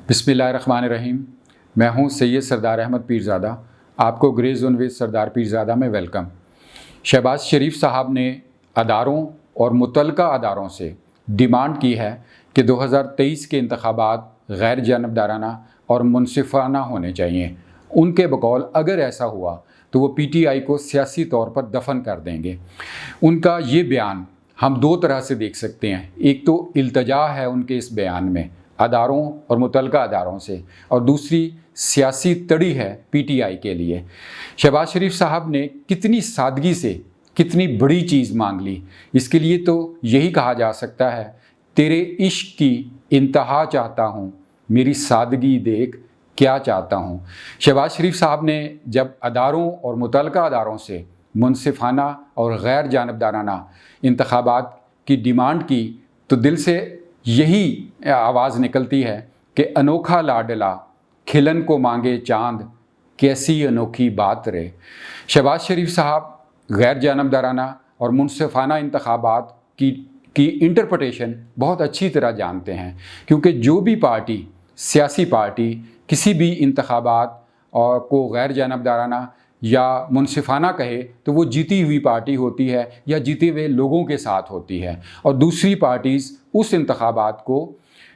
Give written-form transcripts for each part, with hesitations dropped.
बिस्मिल्लाहिर्रहमानिर्रहीम। मैं हूं सैयद सरदार अहमद पीरज़ादा। आपको ग्रे ज़ोन विद सरदार पीरज़ादा में वेलकम। शहबाज शरीफ साहब ने अदारों और मुतल्लिका अदारों से डिमांड की है कि 2023 के इंतखाबात गैर जानबदाराना और मुनसिफाना होने चाहिए। उनके बकौल अगर ऐसा हुआ तो वो PTI को सियासी तौर पर दफन कर देंगे। उनका ये बयान हम दो तरह से देख सकते हैं। एक तो इल्तजा है उनके इस बयान में अदारों और मुतल्लिका अदारों से, और दूसरी सियासी तड़ी है PTI के लिए। शहबाज शरीफ साहब ने कितनी सादगी से कितनी बड़ी चीज़ मांग ली। इसके लिए तो यही कहा जा सकता है, तेरे इश्क की इंतहा चाहता हूँ, मेरी सादगी देख क्या चाहता हूँ। शहबाज शरीफ साहब ने जब अदारों और मुतल्लिका अदारों से मुनसिफाना और गैर जानबदाराना इंतखाबात की डिमांड की तो दिल से यही आवाज़ निकलती है कि अनोखा लाडला खिलन को मांगे चांद, कैसी अनोखी बात रे। शहबाज शरीफ साहब गैर जानबदाराना और मुनसिफाना इंतखाबात की इंटरप्रिटेशन बहुत अच्छी तरह जानते हैं, क्योंकि जो भी पार्टी सियासी पार्टी किसी भी इंतखाबात और को गैर जानबदाराना या मुनसिफाना कहे तो वो जीती हुई पार्टी होती है या जीते हुए लोगों के साथ होती है, और दूसरी पार्टीज़ उस इंतखाबात को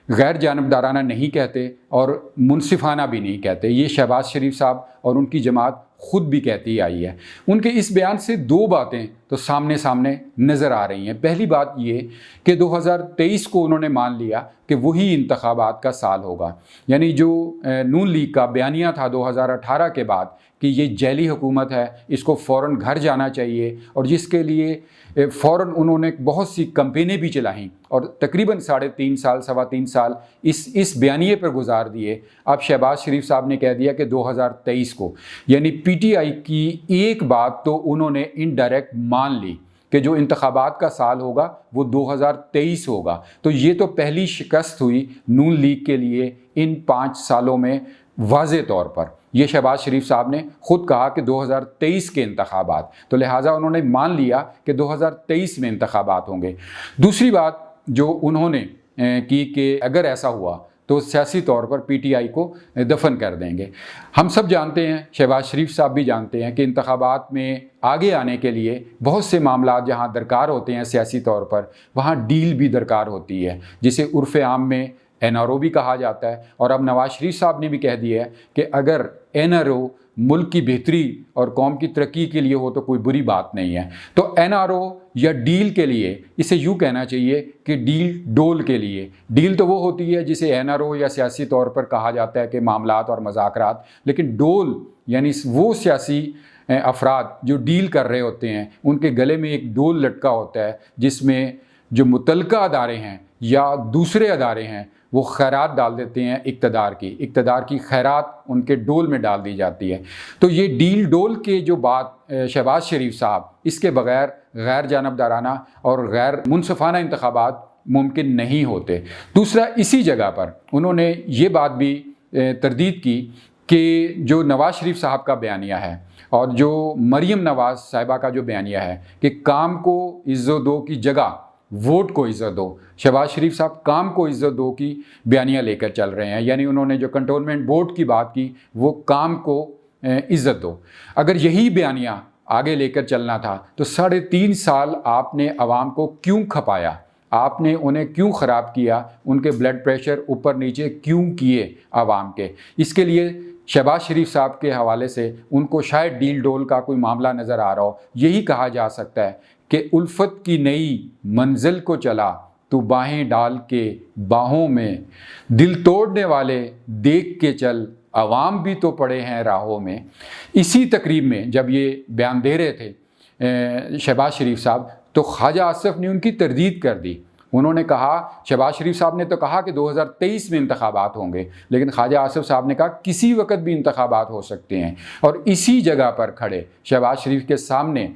गैर जानबदाराना नहीं कहते और मुनसिफाना भी नहीं कहते। ये शहबाज शरीफ साहब और उनकी जमात ख़ुद भी कहती आई है। उनके इस बयान से दो बातें तो सामने सामने नज़र आ रही हैं। पहली बात ये कि 2023 को उन्होंने मान लिया कि वही इंतखाबात का साल होगा, यानी जो नून लीग का बयानिया था 2018 के बाद कि ये जैली हुकूमत है, इसको फ़ौरन घर जाना चाहिए, और जिसके लिए फ़ौरन उन्होंने बहुत सी कैंपेनें भी चलाईं और तकरीबन 3.5 साल 3.25 साल इस बयानिए पर गुजार दिए। अब शहबाज शरीफ साहब ने कह दिया कि 2023 को, यानी PTI की एक बात तो उन्होंने इनडायरेक्ट मान ली कि जो इंतखाबात का साल होगा वो 2023 होगा। तो ये तो पहली शिकस्त हुई नून लीग के लिए इन 5 सालों में। वाज़े तौर पर ये शहबाज शरीफ साहब ने ख़ुद कहा कि 2023 के इंतखाबात, तो लिहाजा उन्होंने मान लिया कि 2023 में इंतखाबात होंगे। दूसरी बात जो उन्होंने की कि अगर ऐसा हुआ तो सियासी तौर पर PTI को दफन कर देंगे। हम सब जानते हैं, शहबाज शरीफ साहब भी जानते हैं कि इंतखाबात में आगे आने के लिए बहुत से मामला जहां दरकार होते हैं सियासी तौर पर, वहां डील भी दरकार होती है, जिसे उर्फ़ आम में NRO भी कहा जाता है। और अब नवाज शरीफ साहब ने भी कह दिया है कि अगर NRO मुल्क की बेहतरी और कौम की तरक्की के लिए हो तो कोई बुरी बात नहीं है। तो NRO या डील के लिए इसे यूँ कहना चाहिए कि डील डोल के लिए। डील तो वो होती है जिसे NRO या सियासी तौर पर कहा जाता है कि मामलात और मज़ाकरात, लेकिन डोल यानी वो सियासी अफराद जो डील कर रहे होते हैं, उनके गले में एक डोल लटका होता है जिसमें जो मुतल्लिका अदारे हैं या दूसरे अदारे हैं वो खैरात डाल देते हैं। इक़्तिदार की खैरात उनके डोल में डाल दी जाती है। तो ये डील डोल के जो बात शहबाज शरीफ साहब, इसके बग़ैर गैर जानबदाराना और गैर मुनसिफाना इंतखाबात मुमकिन नहीं होते। दूसरा, इसी जगह पर उन्होंने ये बात भी तरदीद की कि जो नवाज़ शरीफ साहब का बयानिया है और जो मरीम नवाज़ साहिबा का जो बयानिया है कि काम को इज़्ज़त दो की जगह वोट को इज़्ज़त दो, शहबाज शरीफ साहब काम को इज़्ज़त दो की बयानिया लेकर चल रहे हैं। यानी उन्होंने जो कंटोनमेंट बोर्ड की बात की वो काम को इज़्ज़त दो। अगर यही बयानिया आगे लेकर चलना था तो 3.5 साल आपने आवाम को क्यों खपाया, आपने उन्हें क्यों ख़राब किया, उनके ब्लड प्रेशर ऊपर नीचे क्यों किए आवाम के। इसके लिए शहबाज शरीफ साहब के हवाले से उनको शायद डील डोल का कोई मामला नज़र आ रहा हो। यही कहा जा सकता है कि उल्फत की नई मंजिल को चला तू बाहें डाल के बाहों में, दिल तोड़ने वाले देख के चल, अवाम भी तो पड़े हैं राहों में। इसी तकरीब में जब ये बयान दे रहे थे शहबाज शरीफ साहब, तो ख्वाजा आसिफ ने उनकी तरदीद कर दी। उन्होंने कहा, शहबाज शरीफ साहब ने तो कहा कि 2023 में इंतखाबात होंगे, लेकिन ख्वाजा आसिफ साहब ने कहा किसी वक्त भी इंतखाबात हो सकते हैं। और इसी जगह पर खड़े शहबाज शरीफ के सामने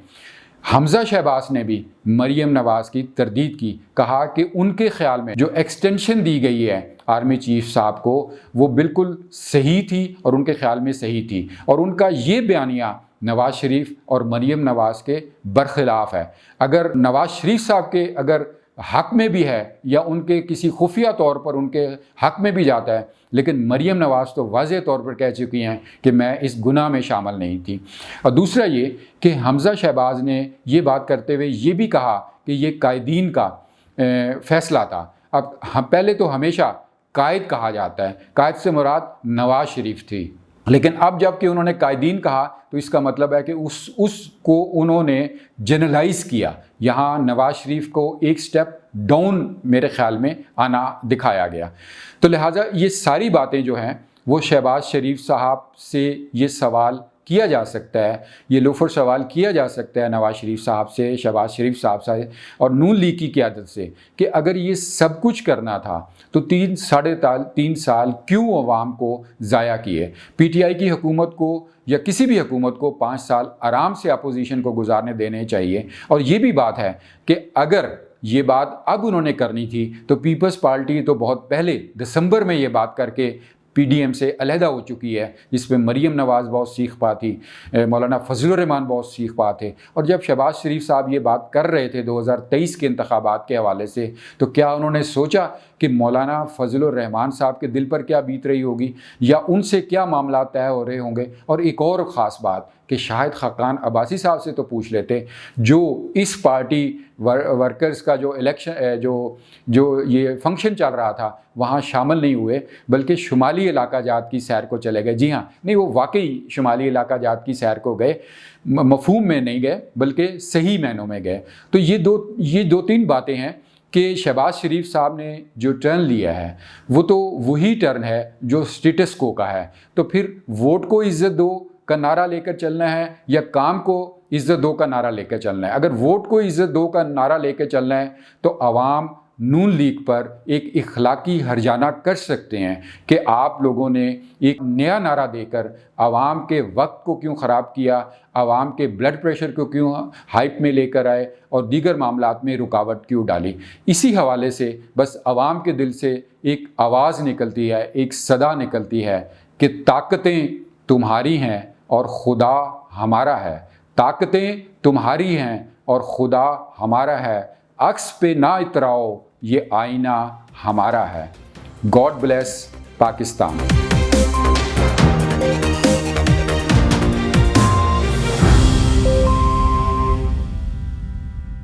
हमज़ा शहबाज ने भी मरीम नवाज़ की तरदीद की, कहा कि उनके ख़्याल में जो एक्सटेंशन दी गई है आर्मी चीफ साहब को वो बिल्कुल सही थी और उनके ख़्याल में सही थी। और उनका ये बयानिया नवाज़ शरीफ और मरीम नवाज़ के बरखिलाफ़ है। अगर नवाज़ शरीफ साहब के अगर حق میں بھی ہے یا ان کے کسی خفیہ طور پر ان کے حق میں بھی جاتا ہے، لیکن مریم نواز تو واضح طور پر کہہ چکی ہیں کہ میں اس گناہ میں شامل نہیں تھی۔ اور دوسرا یہ کہ حمزہ شہباز نے یہ بات کرتے ہوئے یہ بھی کہا کہ یہ قائدین کا فیصلہ تھا۔ اب پہلے تو ہمیشہ قائد کہا جاتا ہے، قائد سے مراد نواز شریف تھی، لیکن اب جب کہ انہوں نے قائدین کہا تو اس کا مطلب ہے کہ اس کو انہوں نے جنرلائز کیا، یہاں نواز شریف کو ایک سٹیپ ڈاؤن میرے خیال میں آنا دکھایا گیا۔ تو لہٰذا یہ ساری باتیں جو ہیں وہ شہباز شریف صاحب سے یہ سوال کیا جا سکتا ہے، یہ لوفر سوال کیا جا سکتا ہے نواز شریف صاحب سے، شہباز شریف صاحب سے اور نون لیگ کی قیادت سے کہ اگر یہ سب کچھ کرنا تھا تو 3 سال کیوں عوام کو ضائع کیے؟ پی ٹی آئی کی حکومت کو یا کسی بھی حکومت کو 5 سال آرام سے اپوزیشن کو گزارنے دینے چاہیے۔ اور یہ بھی بات ہے کہ اگر یہ بات اب انہوں نے کرنی تھی تو پیپلز پارٹی تو بہت پہلے دسمبر میں یہ بات کر کے پی ڈی ایم سے علیحدہ ہو چکی ہے، جس پہ مریم نواز بہت سیخ پا تھی، مولانا فضل الرحمان بہت سیخ پا تھے۔ اور جب شہباز شریف صاحب یہ بات کر رہے تھے 2023 کے انتخابات کے حوالے سے، تو کیا انہوں نے سوچا کہ مولانا فضل الرحمان صاحب کے دل پر کیا بیت رہی ہوگی یا ان سے کیا معاملات طے ہو رہے ہوں گے؟ اور ایک اور خاص بات کہ شاہد خاقان عباسی صاحب سے تو پوچھ لیتے، جو اس پارٹی ورکرز کا جو الیکشن جو یہ فنکشن چل رہا تھا وہاں شامل نہیں ہوئے، بلکہ شمالی علاقہ جات کی سیر کو چلے گئے۔ جی ہاں، نہیں، وہ واقعی شمالی علاقہ جات کی سیر کو گئے، مفہوم میں نہیں گئے بلکہ صحیح معنوں میں گئے۔ تو یہ دو تین باتیں ہیں کہ شہباز شریف صاحب نے جو ٹرن لیا ہے وہ تو وہی ٹرن ہے جو اسٹیٹس کو کا ہے۔ تو پھر ووٹ کو عزت دو کا نعرہ لے کر چلنا ہے یا کام کو عزت دو کا نعرہ لے کر چلنا ہے؟ اگر ووٹ کو عزت دو کا نعرہ لے کے چلنا ہے تو عوام نون لیگ پر ایک اخلاقی ہرجانہ کر سکتے ہیں کہ آپ لوگوں نے ایک نیا نعرہ دے کر عوام کے وقت کو کیوں خراب کیا، عوام کے بلڈ پریشر کو کیوں ہائپ میں لے کر آئے اور دیگر معاملات میں رکاوٹ کیوں ڈالی۔ اسی حوالے سے بس عوام کے دل سے ایک آواز نکلتی ہے، ایک صدا نکلتی ہے کہ طاقتیں تمہاری ہیں اور خدا ہمارا ہے، طاقتیں تمہاری ہیں اور خدا ہمارا ہے، عکس پہ نہ اتراؤ، یہ آئینہ ہمارا ہے۔ God bless Pakistan.